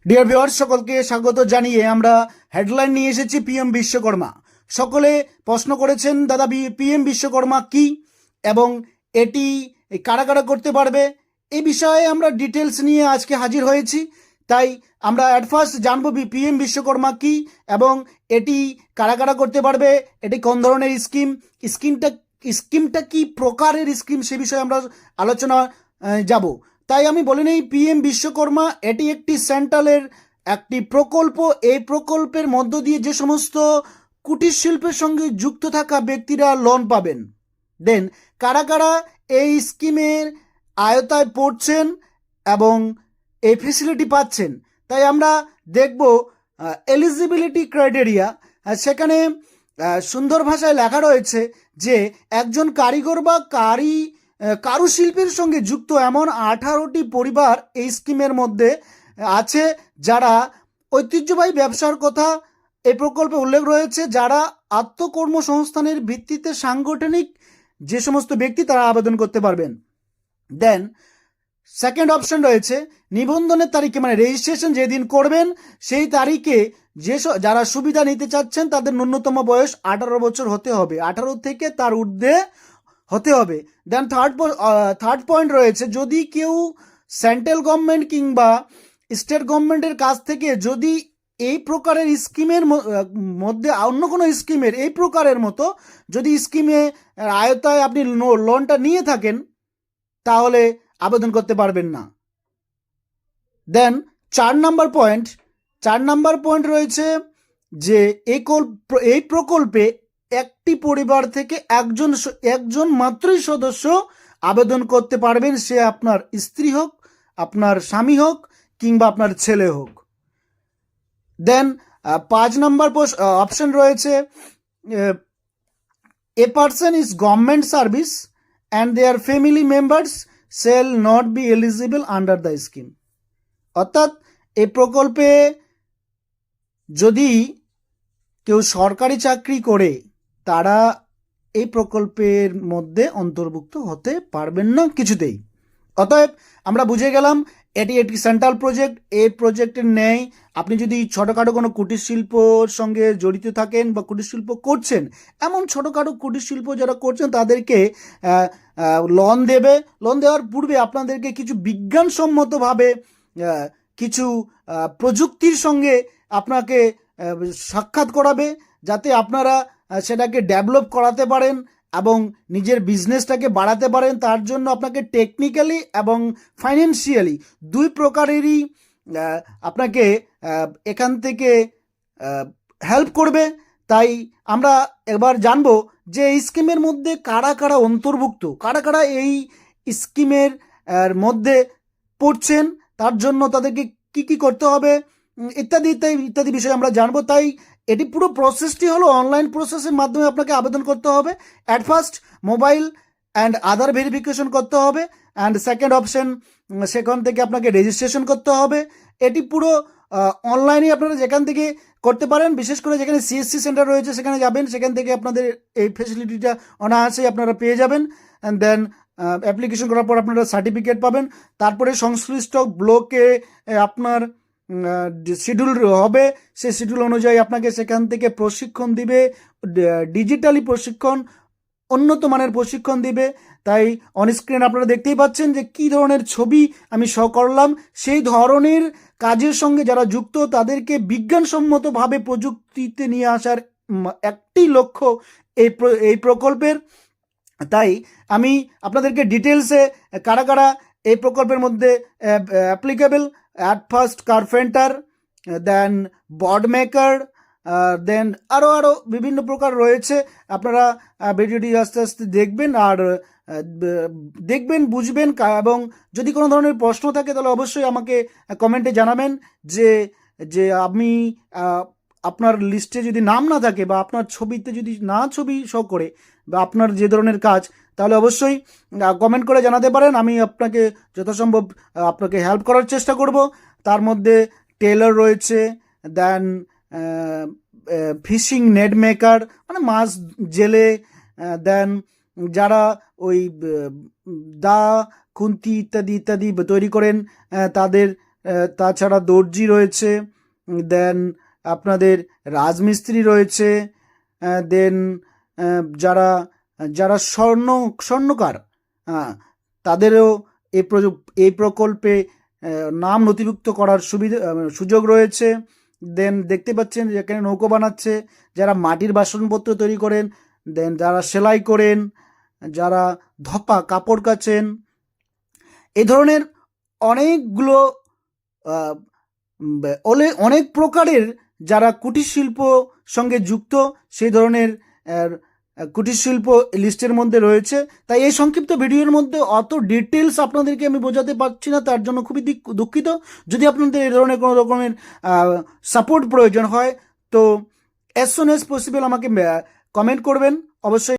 Dear viewers, সকলকে স্বাগত জানিয়ে আমরা হেডলাইন নিয়ে এসেছি পিএম বিশ্বকর্মা। সকলে প্রশ্ন করেছেন, দাদা পিএম বিশ্বকর্মা কি এবং এটি কারা কারা করতে পারবে, এই বিষয়ে আমরা ডিটেলস নিয়ে আজকে হাজির হয়েছি। তাই আমরা অ্যাট ফার্স্ট জানবো পিএম বিশ্বকর্মা কি এবং এটি কারা কারা করতে পারবে, এটি কোন ধরনের স্কিমটা কি প্রকারের স্কিম, সে বিষয়ে আমরা আলোচনা যাব। তাই আমি বলে নেই, পিএম বিশ্বকর্মা এটি একটি সেন্ট্রালের একটি প্রকল্প। এই প্রকল্পের মধ্য দিয়ে যে সমস্ত কুটির শিল্পের সঙ্গে যুক্ত থাকা ব্যক্তিরা লোন পাবেন। দেন কারা কারা এই স্কিমের আয়তায় পড়ছেন এবং এই ফেসিলিটি পাচ্ছেন, তাই আমরা দেখব এলিজিবিলিটি ক্রাইটেরিয়া। সেখানে সুন্দর ভাষায় লেখা রয়েছে যে একজন কারিগর বা কারুশিল্পের সঙ্গে যুক্ত এমন 18টি পরিবার এই স্কিমের মধ্যে আছে, যারা ঐতিহ্যবাহী ব্যবসার কথা এই প্রকল্পে উল্লেখ রয়েছে, যারা আত্মকর্মসংস্থানের ভিত্তিতে সাংগঠনিক যে সমস্ত ব্যক্তি তারা আবেদন করতে পারবেন। দেন সেকেন্ড অপশন রয়েছে নিবন্ধনের তারিখে, মানে রেজিস্ট্রেশন যেদিন করবেন সেই তারিখে যারা সুবিধা নিতে চাচ্ছেন তাদের ন্যূনতম বয়স 18 বছর হতে হবে, 18 থেকে তার ঊর্ধ্বে হতে হবে। দেন থার্ড পয়েন্ট রয়েছে, যদি কেউ সেন্ট্রাল গভর্নমেন্ট কিংবা স্টেট গভর্নমেন্টের কাছ থেকে যদি এই প্রকারের স্কিমের মধ্যে অন্য কোনো স্কিমের এই প্রকারের মতো যদি স্কিমে আয়তায় আপনি লোনটা নিয়ে থাকেন তাহলে আবেদন করতে পারবেন না। দেন 4 নাম্বার পয়েন্ট রয়েছে যে এই প্রকল্পে একটি পরিবার থেকে একজন মাত্রই সদস্য আবেদন করতে পারবেন, সে আপনার স্ত্রী হোক, আপনার স্বামী হোক কিংবা আপনার ছেলে হোক। দেন 5 নাম্বার অপশন রয়েছে a person is government service and there family members shall not be eligible under the scheme। অর্থাৎ এই প্রকল্পে যদি কেউ সরকারি চাকরি করে তারা এই প্রকল্পের মধ্যে অন্তর্ভুক্ত হতে পারবেন না কিছুতেই। অতএব আমরা বুঝে গেলাম এটি একটি সেন্ট্রাল প্রজেক্ট। এই প্রজেক্টের ন্যায় আপনি যদি ছোটোখাটো কোনো কুটির শিল্পর সঙ্গে জড়িত থাকেন বা কুটির শিল্প করছেন, এমন ছোটোখাটো কুটির শিল্প যারা করছেন তাদেরকে লোন দেবে। লোন দেওয়ার পূর্বে আপনাদেরকে কিছু বিজ্ঞানসম্মতভাবে কিছু প্রযুক্তির সঙ্গে আপনাকে সাক্ষাৎ করাবে, যাতে আপনারা সেটাকে ডেভেলপ করাতে পারেন এবং নিজের বিজনেসটাকে বাড়াতে পারেন। তার জন্য আপনাকে টেকনিক্যালি এবং ফাইন্যান্সিয়ালি দুই প্রকারেরই আপনাকে এখান থেকে হেল্প করবে। তাই আমরা এবার জানবো যে এই স্কিমের মধ্যে কারা কারা অন্তর্ভুক্ত, কারা কারা এই স্কিমের মধ্যে পড়ছেন, তার জন্য তাদেরকে কি কি করতে হবে ইত্যাদি ইত্যাদি ইত্যাদি বিষয়ে আমরা জানবো। তাই এটি পুরো প্রসেসটি হলো অনলাইন প্রসেসের মাধ্যমে আপনাকে আবেদন করতে হবে। At first mobile and Aadhaar verification করতে হবে, অ্যান্ড সেকেন্ড অপশন সেখান থেকে আপনাকে রেজিস্ট্রেশন করতে হবে। এটি পুরো অনলাইনে আপনারা যেখান থেকে করতে পারেন, বিশেষ করে যেখানে সিএসসি সেন্টার রয়েছে সেখানে যাবেন, সেখান থেকে আপনাদের এই ফেসিলিটিটা অনায়াসেই আপনারা পেয়ে যাবেন। অ্যান্ড দেন অ্যাপ্লিকেশন করার পর আপনারা সার্টিফিকেট পাবেন। তারপরে সংশ্লিষ্ট ব্লকে আপনার শিডিউল হবে, সেই শিডিউল অনুযায়ী আপনাকে সেখান থেকে প্রশিক্ষণ দিবে, ডিজিটালি প্রশিক্ষণ, উন্নত মানের প্রশিক্ষণ দিবে। তাই অনস্ক্রিন আপনারা দেখতেই পাচ্ছেন যে কী ধরনের ছবি আমি শো করলাম। সেই ধরনের কাজের সঙ্গে যারা যুক্ত তাদেরকে বিজ্ঞানসম্মতভাবে প্রযুক্তিতে নিয়ে আসার একটি লক্ষ্য এই প্রকল্পের। তাই আমি আপনাদেরকে ডিটেলসে কারা কারা এই প্রকল্পের মধ্যে applicable, at first carpenter, then board maker, then আরও বিভিন্ন প্রকার রয়েছে। আপনারা ভিডিওটি আস্তে আস্তে দেখবেন আর দেখবেন, বুঝবেন, এবং যদি কোনো ধরনের প্রশ্ন থাকে তাহলে অবশ্যই আমাকে কমেন্টে জানাবেন যে আমি আপনার লিস্টে যদি নাম না থাকে বা আপনার ছবিতে যদি ছবি শো করে বা আপনার যে ধরনের কাজ, তাহলে অবশ্যই কমেন্ট করে জানাতে পারেন। আমি আপনাকে যথাসম্ভব আপনাকে হেল্প করার চেষ্টা করব। তার মধ্যে টেলার রয়েছে, দেন ফিশিং নেট মেকার মানে মাছ জেলে, দেন যারা ওই দা খুন্তি ইত্যাদি ইত্যাদি তৈরি করেন তাদের তাছাড়া দর্জি রয়েছে, দেন আপনাদের রাজমিস্ত্রি রয়েছে, দেন যারা যারা স্বর্ণকার, তাদেরও এই প্রকল্পে নাম নথিভুক্ত করার সুযোগ রয়েছে। দেন দেখতে পাচ্ছেন যেখানে নৌকো বানাচ্ছে, যারা মাটির বাসনপত্র তৈরি করেন, দেন যারা সেলাই করেন, যারা ধপা কাপড় কাচেন, এই ধরনের অনেকগুলো অনেক প্রকারের যারা কুটির শিল্প সঙ্গে যুক্ত, সেই ধরনের কুটির শিল্প লিস্টের মধ্যে রয়েছে। তাই এই সংক্ষিপ্ত ভিডিওর মধ্যে অত ডিটেলস আপনাদেরকে আমি বোঝাতে পারছি না, তার জন্য খুবই দুঃখিত। যদি আপনাদের এই ধরনের কোনো রকমের সাপোর্ট প্রয়োজন হয় তো অ্যাজ সুন অ্যাজ পসিবল আমাকে কমেন্ট করবেন অবশ্যই।